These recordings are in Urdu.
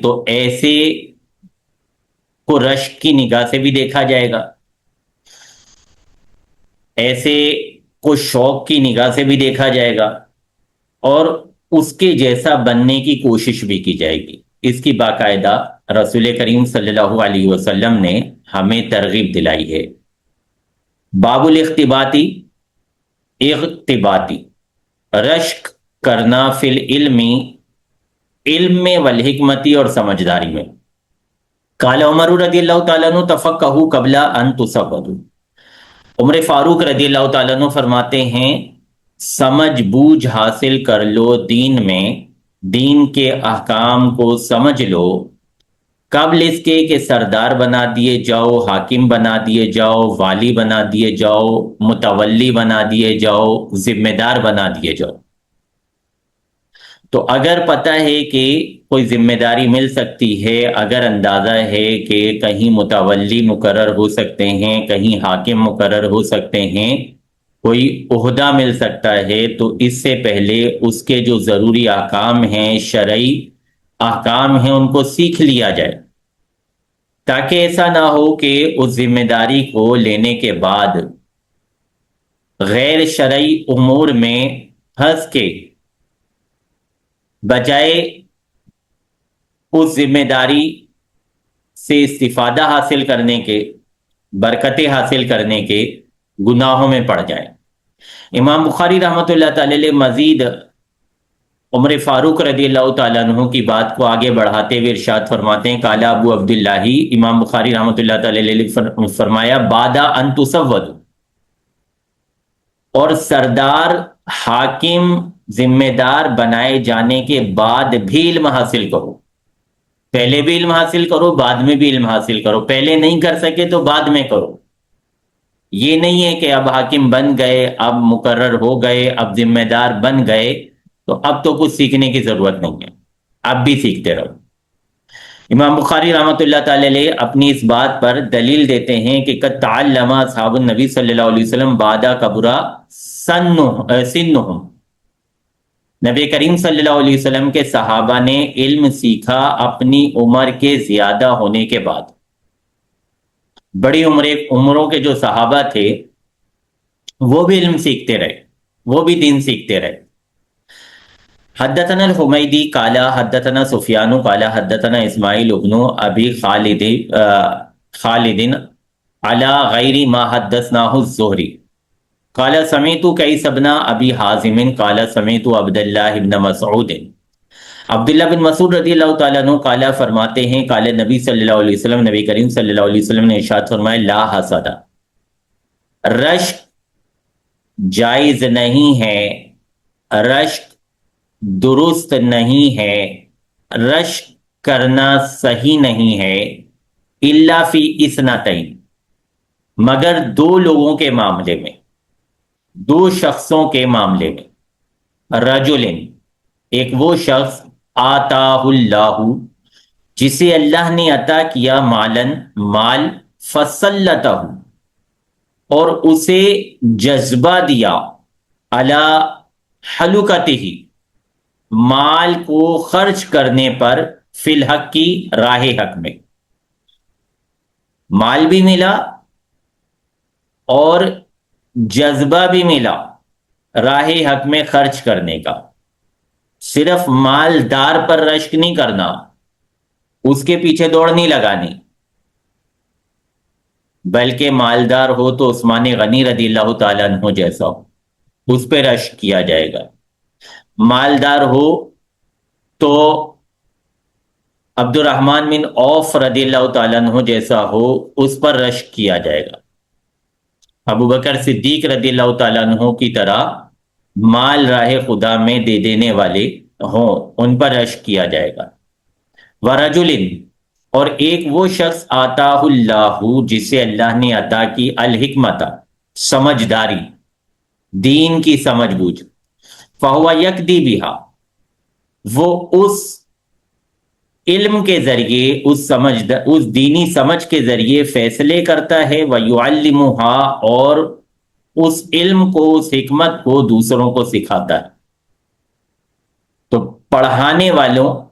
تو ایسے کو رشک کی نگاہ سے بھی دیکھا جائے گا، ایسے کو شوق کی نگاہ سے بھی دیکھا جائے گا، اور اس کے جیسا بننے کی کوشش بھی کی جائے گی۔ اس کی باقاعدہ رسول کریم صلی اللہ علیہ وسلم نے ہمیں ترغیب دلائی ہے۔ باب الاختباطی، اختباطی رشک کرنا فی العلمی، علم میں، والحکمتی اور سمجھداری میں۔ قال عمر رضی اللہ تعالیٰ عنہ تفقہوا قبل ان تصودوا، عمر فاروق رضی اللہ تعالیٰ عنہ فرماتے ہیں سمجھ بوجھ حاصل کر لو دین میں، دین کے احکام کو سمجھ لو قبل اس کے کہ سردار بنا دیے جاؤ، حاکم بنا دیے جاؤ، والی بنا دیے جاؤ، متولی بنا دیے جاؤ، ذمہ دار بنا دیے جاؤ۔ تو اگر پتہ ہے کہ کوئی ذمہ داری مل سکتی ہے، اگر اندازہ ہے کہ کہیں متولی مقرر ہو سکتے ہیں، کہیں حاکم مقرر ہو سکتے ہیں، کوئی عہدہ مل سکتا ہے، تو اس سے پہلے اس کے جو ضروری احکام ہیں، شرعی احکام ہیں، ان کو سیکھ لیا جائے، تاکہ ایسا نہ ہو کہ اس ذمہ داری کو لینے کے بعد غیر شرعی امور میں پھنس کے بجائے اس ذمہ داری سے استفادہ حاصل کرنے کے، برکتیں حاصل کرنے کے، گناہوں میں پڑ جائے۔ امام بخاری رحمۃ اللہ تعالی علیہ مزید عمر فاروق رضی اللہ تعالیٰ عنہ کی بات کو آگے بڑھاتے ہوئے ارشاد فرماتے ہیں قال ابو عبداللہ، امام بخاری رحمۃ اللہ تعالی علیہ فرمایا بعد ان تصودوا، اور سردار، حاکم، ذمہ دار بنائے جانے کے بعد بھی علم حاصل کرو۔ پہلے بھی علم حاصل کرو، بعد میں بھی علم حاصل کرو، پہلے نہیں کر سکے تو بعد میں کرو۔ یہ نہیں ہے کہ اب حاکم بن گئے، اب مقرر ہو گئے، اب ذمہ دار بن گئے تو اب تو کچھ سیکھنے کی ضرورت نہیں ہے، اب بھی سیکھتے رہو۔ امام بخاری رحمۃ اللہ تعالی علیہ اپنی اس بات پر دلیل دیتے ہیں کہ قد تعلم اصحاب النبی صلی اللہ علیہ وسلم بعد کبرا سنہم، نبی کریم صلی اللہ علیہ وسلم کے صحابہ نے علم سیکھا اپنی عمر کے زیادہ ہونے کے بعد۔ بڑی عمروں کے جو صحابہ تھے وہ بھی علم سیکھتے رہے، وہ بھی دین سیکھتے رہے۔ حدثنا الحمیدی قال حدثنا سفیان قال حدثنا اسماعیل ابن ابی خالد علی غیر ما حدثناه الزہری قال سمعت قیس بن ابی حازم قال سمعت عبد اللہ بن مسعود، عبداللہ بن مسعود رضی اللہ تعالیٰ عنہ قال فرماتے ہیں قال نبی صلی اللہ علیہ وسلم، نبی کریم صلی اللہ علیہ وسلم نے ارشاد فرمایا لا حسد، رشک جائز نہیں ہے، رشک درست نہیں ہے، رشک کرنا صحیح نہیں ہے، الا فی اثنتین، مگر دو لوگوں کے معاملے میں، دو شخصوں کے معاملے میں۔ رجلن، ایک وہ شخص آتاہ اللہ، جسے اللہ نے عطا کیا مالن، مال، فسلطہ، اور اسے جذبہ دیا، علی حلقتہ، مال کو خرچ کرنے پر، فی الحق کی راہ حق میں، مال بھی ملا اور جذبہ بھی ملا راہ حق میں خرچ کرنے کا۔ صرف مالدار پر رشک نہیں کرنا، اس کے پیچھے دوڑ نہیں لگانی، بلکہ مالدار ہو تو عثمان غنی رضی اللہ تعالیٰ عنہ جیسا ہو، اس پہ رشک کیا جائے گا۔ مالدار ہو تو عبد الرحمن بن عوف رضی اللہ تعالیٰ عنہ جیسا ہو، اس پر رشک کیا جائے گا۔ ابو بکر صدیق رضی اللہ تعالیٰ عنہ کی طرح مال راہ خدا میں دے دینے والے ہوں، ان پر رشک کیا جائے گا۔ ورجل، اور ایک وہ شخص آتاہ اللہ، جسے اللہ نے عطا کی الحکمت، سمجھداری، دین کی سمجھ بوجھ، فہو یقضی بہا، وہ اس علم کے ذریعے، اس دینی سمجھ کے ذریعے فیصلے کرتا ہے، وَيُعَلِّمُهَا، اور اس علم کو، اس حکمت کو دوسروں کو سکھاتا ہے۔ تو پڑھانے والوں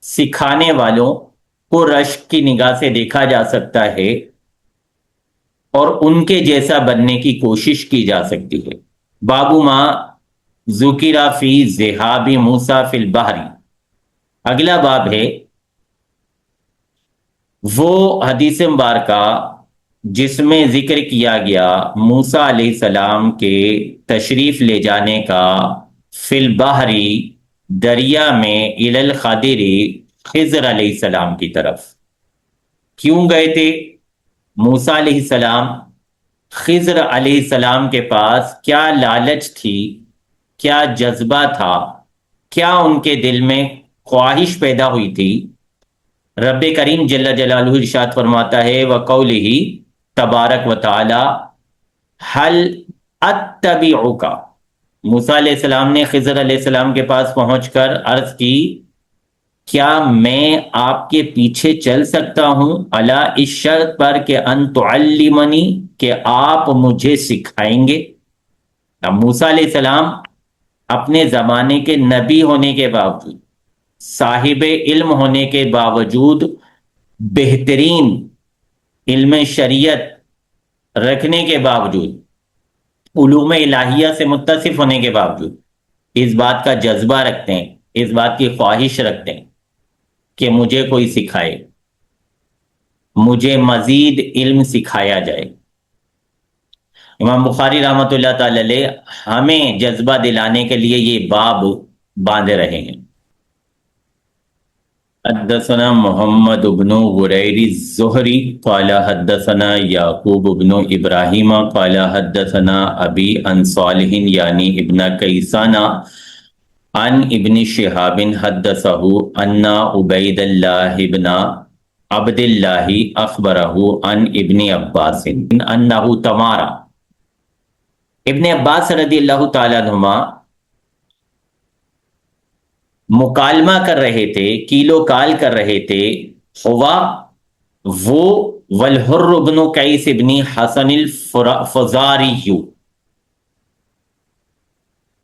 سکھانے والوں کو رشک کی نگاہ سے دیکھا جا سکتا ہے اور ان کے جیسا بننے کی کوشش کی جا سکتی ہے۔ بابو ما ذکر فی ذہاب موسیٰ فی البحر، اگلا باب ہے وہ حدیث مبارکہ جس میں ذکر کیا گیا موسیٰ علیہ السلام کے تشریف لے جانے کا فی البحر، دریا میں، الی الخضر، خضر علیہ السلام کی طرف۔ کیوں گئے تھے موسیٰ علیہ السلام؟ خضر علیہ السلام کے پاس کیا لالچ تھی، کیا جذبہ تھا، کیا ان کے دل میں خواہش پیدا ہوئی تھی؟ رب کریم جل جلالہ ارشاد فرماتا ہے وَقَوْلِهِ تبارک و تعالی حل اتبعک، موسیٰ علیہ السلام نے خضر علیہ السلام کے پاس پہنچ کر عرض کی کیا میں آپ کے پیچھے چل سکتا ہوں، علی اس شرط پر کہ ان تعلمنی، کہ آپ مجھے سکھائیں گے۔ اب موسیٰ علیہ السلام اپنے زمانے کے نبی ہونے کے باوجود، صاحب علم ہونے کے باوجود، بہترین علم شریعت رکھنے کے باوجود، علوم الہیہ سے متصف ہونے کے باوجود اس بات کا جذبہ رکھتے ہیں، اس بات کی خواہش رکھتے ہیں کہ مجھے کوئی سکھائے، مجھے مزید علم سکھایا جائے۔ امام بخاری رحمۃ اللہ تعالی علیہ ہمیں جذبہ دلانے کے لیے یہ باب باندھے رہے ہیں۔ حدثنا محمد بن غریر الزہری قال حدثنا یعقوب بن ابراہیم قال حدثنا ابی عن صالح یعنی ابن کیسان عن ابن شہاب حدثہ ان عبید اللہ بن عبد اللہ اخبرہ عن ابن عباس انہ تمارا، ابن عباس رضی اللہ تعالیٰ عنہما مکالمہ کر رہے تھے، کیلو کال کر رہے تھے، ہوا وہ والحر بن قیس ابن حسن الفزاری،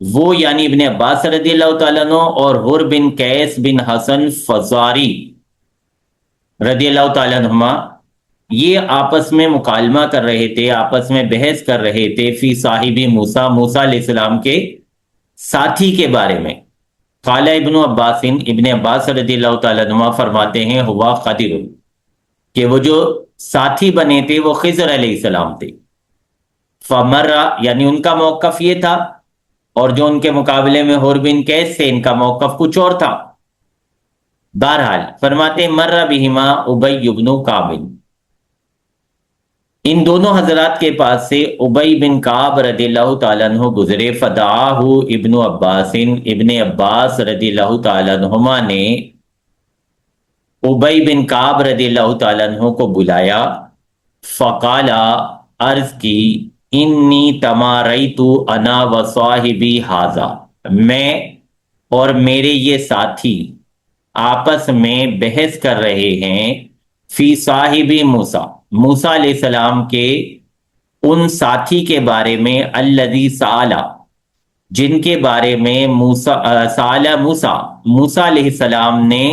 وہ یعنی ابن عباس رضی اللہ تعالیٰ عنہ اور حر بن قیس بن حسن فزاری رضی اللہ تعالیٰ عنہما یہ آپس میں مکالمہ کر رہے تھے، آپس میں بحث کر رہے تھے فی صاحب موسیٰ، موسیٰ علیہ السلام کے ساتھی کے بارے میں۔ قال ابن عباس، ابن عباس رضی اللہ تعالیٰ عنہ فرماتے ہیں ہوا خضر، کہ وہ جو ساتھی بنے تھے وہ خضر علیہ السلام تھے۔ فمر، یعنی ان کا موقف یہ تھا، اور جو ان کے مقابلے میں حر بن قیس سے ان کا موقف کچھ اور تھا۔ بہرحال فرماتے مر بہما ابی بن کعب، ان دونوں حضرات کے پاس سے ابی بن کعب رضی اللہ تعالیٰ عنہ گزرے، فدعاہ ابن عباس، ابن عباس رضی اللہ تعالیٰ عنہما نے ابی بن کعب رضی اللہ تعالیٰ عنہ کو بلایا، فقال، عرض کی، انی تماریت انا و صاحبی ھذا، میں اور میرے یہ ساتھی آپس میں بحث کر رہے ہیں فی صاحب موسیٰ، موسیٰ علیہ السلام کے ان ساتھی کے بارے میں، الذی سأل، جن کے بارے میں سأل موسیٰ، موسیٰ علیہ السلام نے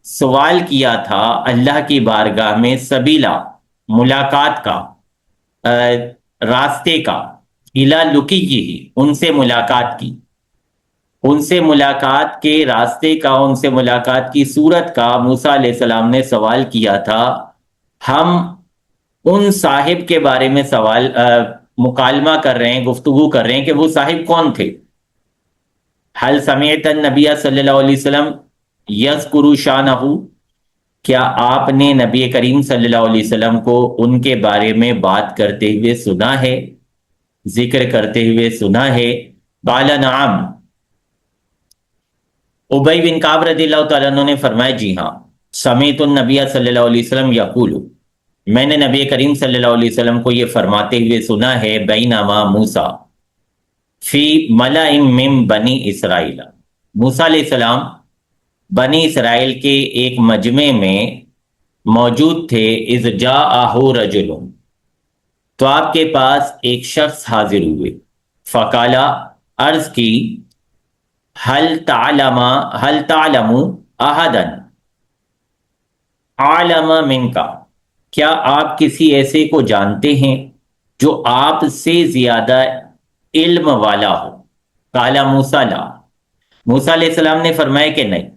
سوال کیا تھا اللہ کی بارگاہ میں، سبیلا، ملاقات کا، راستے کا، الی لقیہ، ان سے ملاقات کی، ان سے ملاقات کے راستے کا، ان سے ملاقات کی صورت کا موسیٰ علیہ السلام نے سوال کیا تھا۔ ہم ان صاحب کے بارے میں مکالمہ کر رہے ہیں، گفتگو کر رہے ہیں کہ وہ صاحب کون تھے۔ حل سمعت النبی صلی اللہ علیہ وسلم یذکر شانہ، کیا آپ نے نبی کریم صلی اللہ علیہ وسلم کو ان کے بارے میں بات کرتے ہوئے سنا ہے، ذکر کرتے ہوئے سنا ہے؟ قال نعم، ابی بن کعب رضی اللہ تعالیٰ عنہ نے فرمایا جی ہاں، سمعت النبی صلی اللہ علیہ وسلم یقول، میں نے نبی کریم صلی اللہ علیہ وسلم کو یہ فرماتے ہوئے سنا ہے، بینما موسیٰ فی ملأ من بنی اسرائیل، موسیٰ علیہ السلام بنی اسرائیل کے ایک مجمع میں موجود تھے، اذ جاءہ رجل، تو آپ کے پاس ایک شخص حاضر ہوئے، فقالا، عرض کی، حل تعلم احدا، عالم منکا، کیا آپ کسی ایسے کو جانتے ہیں جو آپ سے زیادہ علم والا ہو؟ قال موسیٰ لا، موسیٰ علیہ السلام نے فرمایا کہ نہیں۔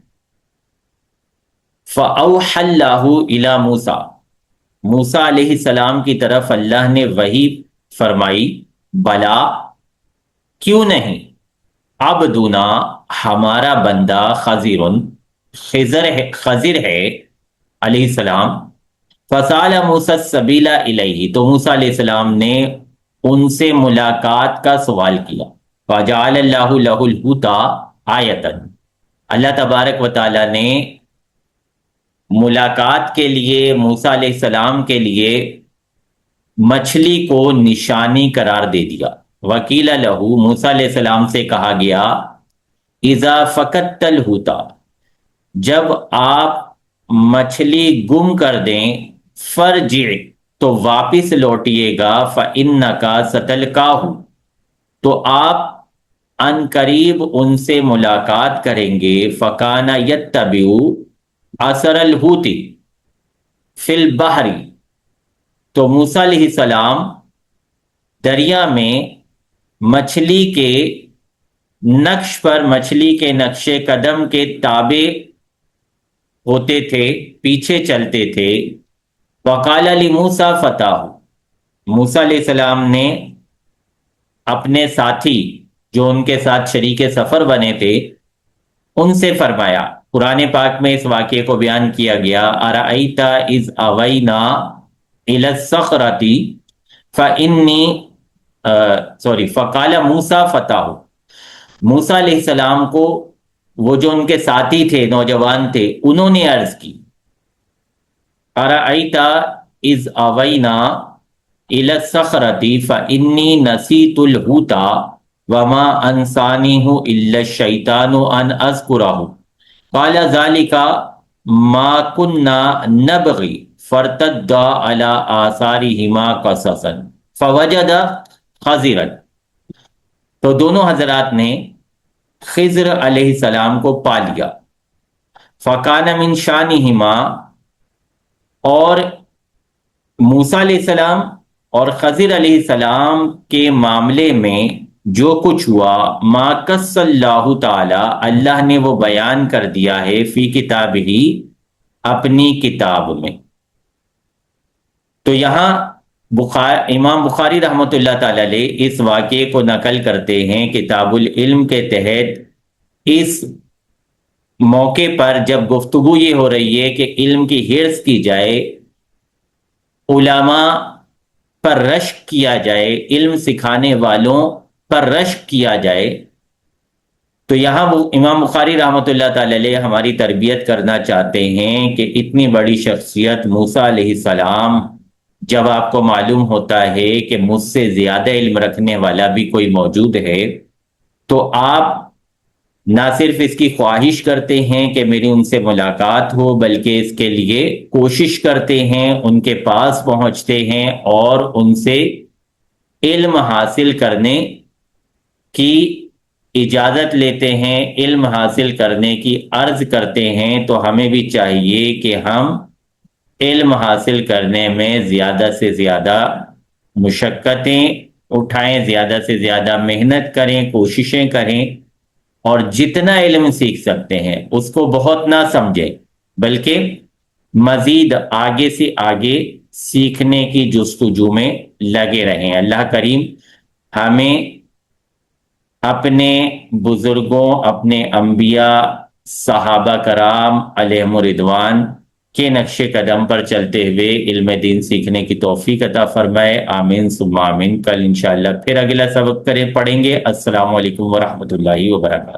فَأَوْحَى اللَّهُ إِلَى موسیٰ، موسیٰ علیہ السلام کی طرف اللہ نے وحی فرمائی، بلا، کیوں نہیں، عبدنا، ہمارا بندہ، خضر ہے علیہ السلام، فسال موسیٰ السبیل الیہ، تو موسیٰ علیہ السلام نے ان سے ملاقات کا سوال کیا، فجعل اللہ لہ الہدی آیۃ، اللہ تبارک و تعالی نے ملاقات کے لیے موسیٰ علیہ السلام کے لیے مچھلی کو نشانی قرار دے دیا۔ وکیل لہو، موسیٰ علیہ السلام سے کہا گیا، اذا فقدت الحوت، جب آپ مچھلی گم کر دیں، فرجع، تو واپس لوٹیے گا، فإنک ستلقاہ، تو آپ ان قریب ان سے ملاقات کریں گے، فکان یتبع اثر الحوت فی البحر، تو موسیٰ علیہ السلام دریا میں مچھلی کے نقش پر، مچھلی کے نقش قدم کے تابع ہوتے تھے، پیچھے چلتے تھے۔ وقال لموسیٰ فتاہ، موسیٰ علیہ السلام نے اپنے ساتھی جو ان کے ساتھ شریک سفر بنے تھے ان سے فرمایا، قرآن پاک میں اس واقعے کو بیان کیا گیا، ارأیت اذ اوینا الی الصخرۃ فانی فقال موسیٰ فتاہ، موسیٰ علیہ السلام کو وہ جو ان کے ساتھی تھے، نوجوان تھے، انہوں نے عرض کی، ارأیت اذ اوینا الی الصخرۃ فانی نسیت الحوت وما انسانیہ الا الشیطان ان اذکرہ، قال ذلک ما کنا نبغی فارتدا علی آثارہما قصصا فوجد خضرا، تو دونوں حضرات نے خضر علیہ السلام کو پا لیا، فکان من شانہما، اور موسیٰ علیہ السلام اور خضر علیہ السلام کے معاملے میں جو کچھ ہوا، ما قص اللہ تعالی، اللہ نے وہ بیان کر دیا ہے، فی کتاب ہی، اپنی کتاب میں۔ تو یہاں امام بخاری رحمۃ اللہ تعالی علیہ اس واقعے کو نقل کرتے ہیں کتاب العلم کے تحت، اس موقع پر جب گفتگو یہ ہو رہی ہے کہ علم کی حرص کی جائے، علماء پر رشک کیا جائے، علم سکھانے والوں پر رشک کیا جائے، تو یہاں وہ امام بخاری رحمۃ اللہ تعالی علیہ ہماری تربیت کرنا چاہتے ہیں کہ اتنی بڑی شخصیت موسیٰ علیہ السلام، جب آپ کو معلوم ہوتا ہے کہ مجھ سے زیادہ علم رکھنے والا بھی کوئی موجود ہے، تو آپ نہ صرف اس کی خواہش کرتے ہیں کہ میری ان سے ملاقات ہو، بلکہ اس کے لیے کوشش کرتے ہیں، ان کے پاس پہنچتے ہیں اور ان سے علم حاصل کرنے کی اجازت لیتے ہیں، علم حاصل کرنے کی عرض کرتے ہیں۔ تو ہمیں بھی چاہیے کہ ہم علم حاصل کرنے میں زیادہ سے زیادہ مشقتیں اٹھائیں، زیادہ سے زیادہ محنت کریں، کوششیں کریں، اور جتنا علم سیکھ سکتے ہیں اس کو بہت نہ سمجھیں، بلکہ مزید آگے سے آگے سیکھنے کی جستجو میں لگے رہیں۔ اللہ کریم ہمیں اپنے بزرگوں، اپنے انبیاء، صحابہ کرام علیہم الرضوان کے نقش قدم پر چلتے ہوئے علم دین سیکھنے کی توفیق عطا فرمائے، آمین ثم آمین۔ کل انشاءاللہ پھر اگلا سبق پڑھیں گے۔ السلام علیکم ورحمۃ اللہ وبرکاتہ۔